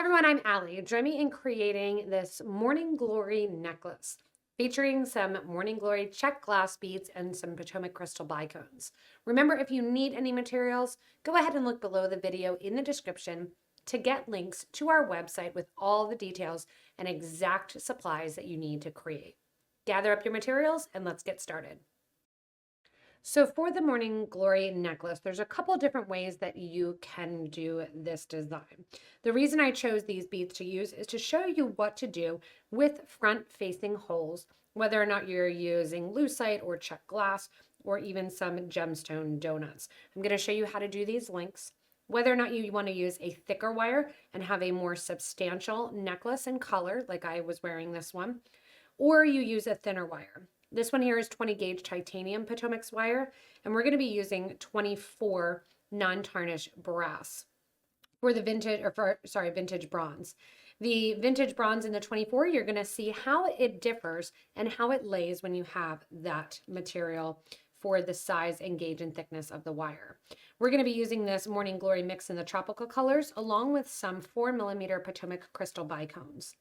Hi everyone, I'm Allie. Join me in creating this Morning Glory necklace featuring some Morning Glory Czech glass beads and some Potomac crystal bicones. Remember, if you need any materials, go ahead and look below the video in the description to get links to our website with all the details and exact supplies that you need to create. Gather up your materials and let's get started. So for the Morning Glory necklace, there's a couple different ways that you can do this design. The reason I chose these beads to use is to show you what to do with front-facing holes, whether or not you're using lucite or Czech glass or even some gemstone donuts. I'm going to show you how to do these links, whether or not you want to use a thicker wire and have a more substantial necklace and color, like I was wearing this one, or you use a thinner wire. This one here is 20 gauge titanium Potomac's wire, and we're going to be using 24 non-tarnish brass for the vintage bronze. The vintage bronze in the 24, you're going to see how it differs and how it lays when you have that material for the size and gauge and thickness of the wire. We're going to be using this Morning Glory mix in the tropical colors along with some 4mm Potomac crystal bicones.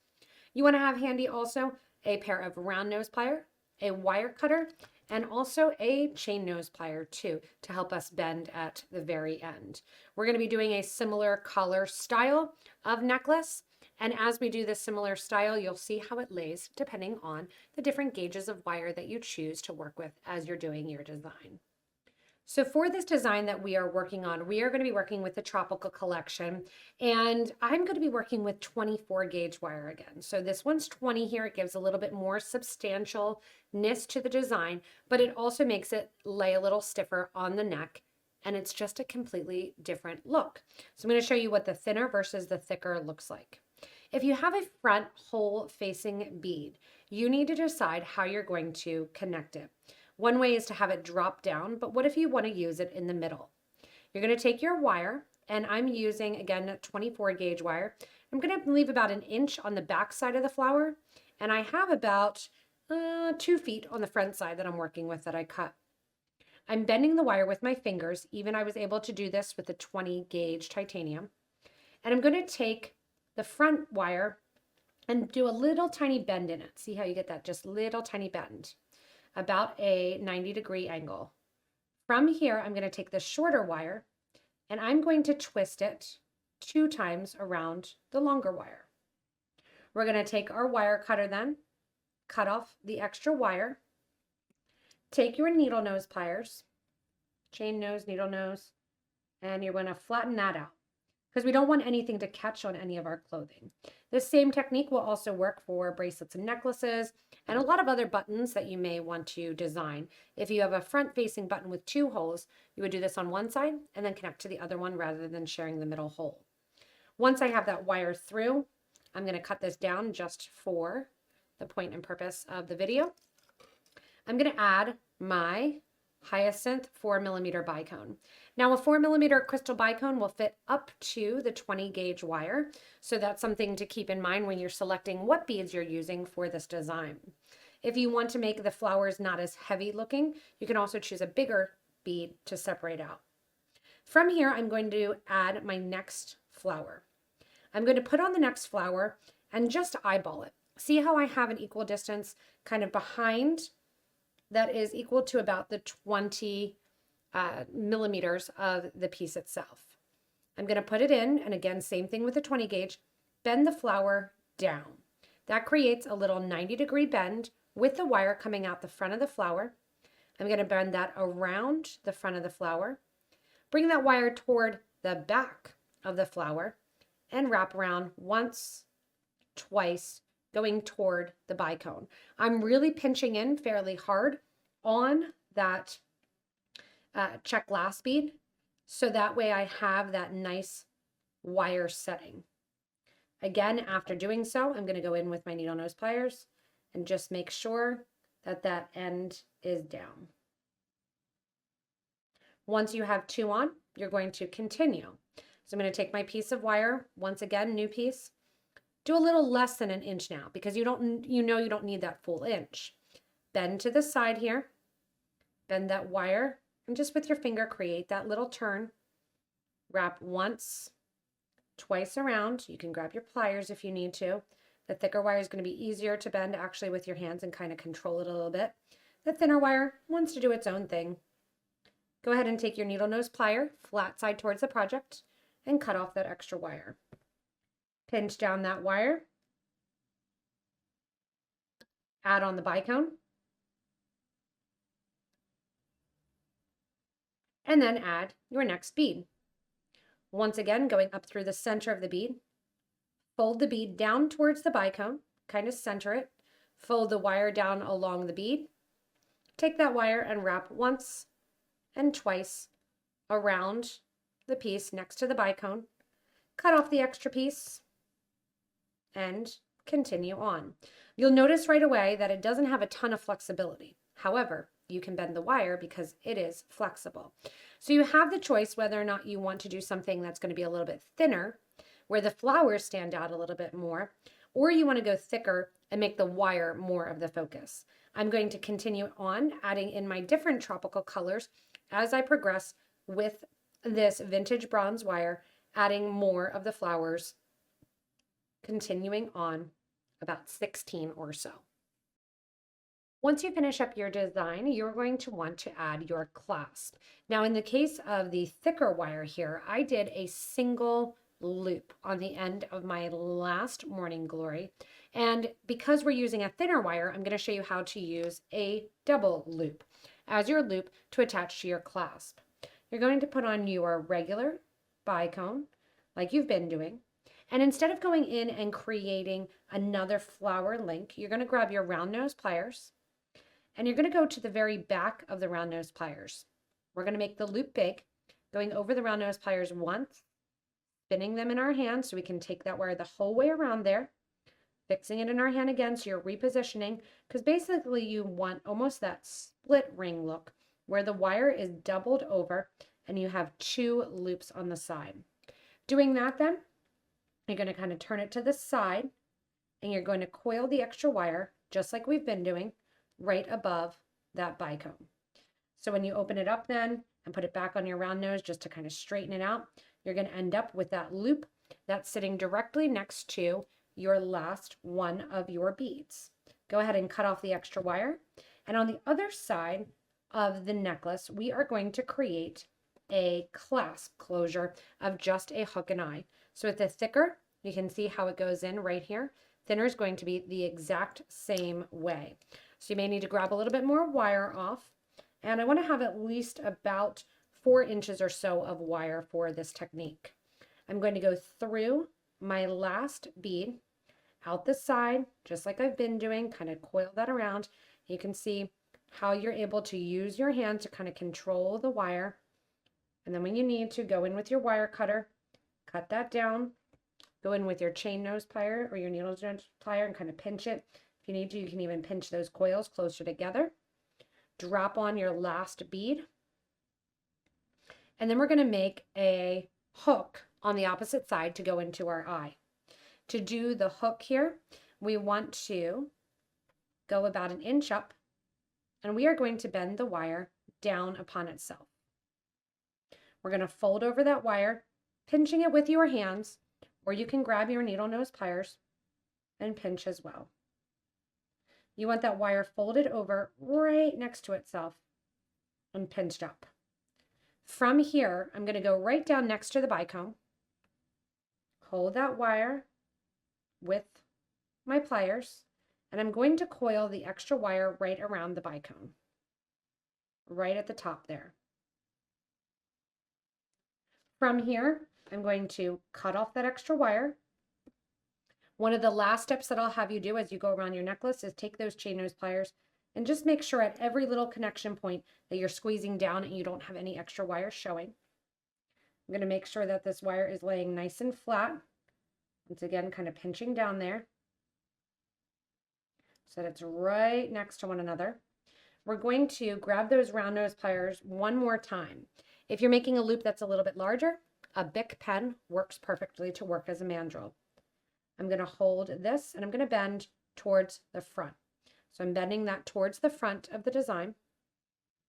You want to have handy also a pair of round nose pliers, a wire cutter, and also a chain nose plier too to help us bend at the very end. We're going to be doing a similar collar style of necklace, and as we do this similar style, you'll see how it lays depending on the different gauges of wire that you choose to work with as you're doing your design. So for this design that we are working on, we are going to be working with the Tropical Collection, and I'm going to be working with 24 gauge wire again. So this one's 20 here. It gives a little bit more substantialness to the design, but it also makes it lay a little stiffer on the neck, and it's just a completely different look. So I'm going to show you what the thinner versus the thicker looks like. If you have a front hole facing bead, you need to decide how you're going to connect it. One way is to have it drop down, but what if you want to use it in the middle? You're going to take your wire, and I'm using, again, 24 gauge wire. I'm going to leave about 1 inch on the back side of the flower, and I have about 2 feet on the front side that I'm working with that I cut. I'm bending the wire with my fingers. Even I was able to do this with the 20 gauge titanium. And I'm going to take the front wire and do a little tiny bend in it. See how you get that just little tiny bend, about a 90-degree angle. From here, I'm going to take the shorter wire and I'm going to twist it 2 times around the longer wire. We're going to take our wire cutter then, cut off the extra wire, take your needle nose pliers, chain nose, needle nose, and you're going to flatten that out because we don't want anything to catch on any of our clothing. This same technique will also work for bracelets and necklaces and a lot of other buttons that you may want to design. If you have a front-facing button with 2 holes, you would do this on one side and then connect to the other one rather than sharing the middle hole. Once I have that wire through, I'm going to cut this down just for the point and purpose of the video. I'm going to add my hyacinth 4mm bicone. Now a 4mm crystal bicone will fit up to the 20 gauge wire, so that's something to keep in mind when you're selecting what beads you're using for this design. If you want to make the flowers not as heavy looking, you can also choose a bigger bead to separate out. From here, I'm going to add my next flower. I'm going to put on the next flower and just eyeball it. See how I have an equal distance kind of behind that is equal to about the 20 millimeters of the piece itself. I'm going to put it in, and again, same thing with the 20 gauge, bend the flower down. That creates a little 90-degree bend with the wire coming out the front of the flower. I'm going to bend that around the front of the flower, bring that wire toward the back of the flower, and wrap around once, twice, going toward the bicone. I'm really pinching in fairly hard on that Czech glass bead, so that way I have that nice wire setting. Again, after doing so, I'm going to go in with my needle nose pliers and just make sure that that end is down. Once you have 2 on, you're going to continue. So I'm going to take my piece of wire, once again, new piece, do a little less than 1 inch now because you don't need that full inch. Bend to the side here, bend that wire, and just with your finger create that little turn. Wrap once, twice around. You can grab your pliers if you need to. The thicker wire is going to be easier to bend actually with your hands and kind of control it a little bit. The thinner wire wants to do its own thing. Go ahead and take your needle nose plier, flat side towards the project, and cut off that extra wire. Pinch down that wire. Add on the bicone. And then add your next bead. Once again, going up through the center of the bead. Fold the bead down towards the bicone, kind of center it. Fold the wire down along the bead. Take that wire and wrap once and twice around the piece next to the bicone. Cut off the extra piece and continue on. You'll notice right away that it doesn't have a ton of flexibility. However, you can bend the wire because it is flexible. So you have the choice whether or not you want to do something that's going to be a little bit thinner, where the flowers stand out a little bit more, or you want to go thicker and make the wire more of the focus. I'm going to continue on adding in my different tropical colors as I progress with this vintage bronze wire, adding more of the flowers, continuing on about 16 or so. Once you finish up your design, you're going to want to add your clasp. Now, in the case of the thicker wire here, I did a single loop on the end of my last morning glory. And because we're using a thinner wire, I'm going to show you how to use a double loop as your loop to attach to your clasp. You're going to put on your regular bicone like you've been doing. And instead of going in and creating another flower link, you're going to grab your round nose pliers and you're going to go to the very back of the round nose pliers. We're going to make the loop big, going over the round nose pliers once, spinning them in our hand so we can take that wire the whole way around there, fixing it in our hand again so you're repositioning, because basically you want almost that split ring look where the wire is doubled over and you have two loops on the side. Doing that then, you're going to kind of turn it to the side and you're going to coil the extra wire, just like we've been doing, right above that bicone. So when you open it up then and put it back on your round nose just to kind of straighten it out, you're going to end up with that loop that's sitting directly next to your last one of your beads. Go ahead and cut off the extra wire. And on the other side of the necklace, we are going to create a clasp closure of just a hook and eye. So with the thicker, you can see how it goes in right here. Thinner is going to be the exact same way. So you may need to grab a little bit more wire off. And I want to have at least about 4 inches or so of wire for this technique. I'm going to go through my last bead out the side, just like I've been doing, kind of coil that around. You can see how you're able to use your hand to kind of control the wire. And then when you need to, go in with your wire cutter, cut that down, go in with your chain nose plier or your needle nose plier and kind of pinch it. If you need to, you can even pinch those coils closer together. Drop on your last bead. And then we're going to make a hook on the opposite side to go into our eye. To do the hook here, we want to go about 1 inch up, and we are going to bend the wire down upon itself. We're going to fold over that wire, pinching it with your hands, or you can grab your needle nose pliers and pinch as well. You want that wire folded over right next to itself and pinched up. From here, I'm going to go right down next to the bicone, hold that wire with my pliers, and I'm going to coil the extra wire right around the bicone, right at the top there. From here, I'm going to cut off that extra wire. One of the last steps that I'll have you do as you go around your necklace is take those chain nose pliers and just make sure at every little connection point that you're squeezing down and you don't have any extra wire showing. I'm going to make sure that this wire is laying nice and flat. Once again, kind of pinching down there so that it's right next to one another. We're going to grab those round nose pliers one more time. If you're making a loop that's a little bit larger, a Bic pen works perfectly to work as a mandrel. I'm going to hold this and I'm going to bend towards the front. So I'm bending that towards the front of the design,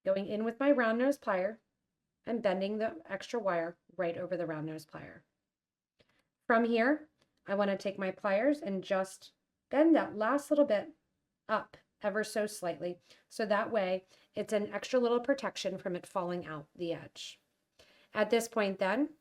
going in with my round nose plier and bending the extra wire right over the round nose plier. From here, I want to take my pliers and just bend that last little bit up ever so slightly. So that way it's an extra little protection from it falling out the edge. At this point then,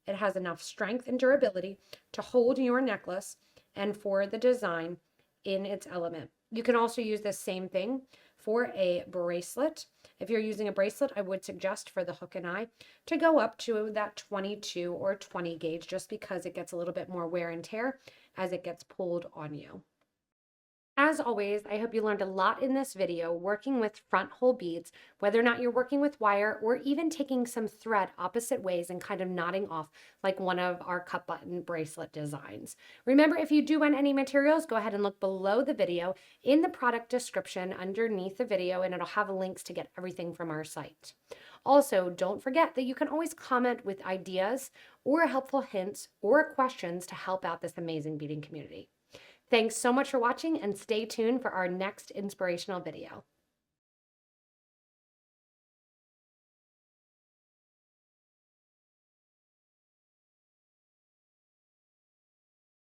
it has enough strength and durability to hold your necklace and for the design in its element. You can also use the same thing for a bracelet. If you're using a bracelet, I would suggest for the hook and eye to go up to that 22 or 20 gauge just because it gets a little bit more wear and tear as it gets pulled on you. As always, I hope you learned a lot in this video working with front hole beads, whether or not you're working with wire or even taking some thread opposite ways and kind of knotting off like one of our cup button bracelet designs. Remember, if you do want any materials, go ahead and look below the video in the product description underneath the video, and it'll have links to get everything from our site. Also, don't forget that you can always comment with ideas or helpful hints or questions to help out this amazing beading community. Thanks so much for watching, and stay tuned for our next inspirational video.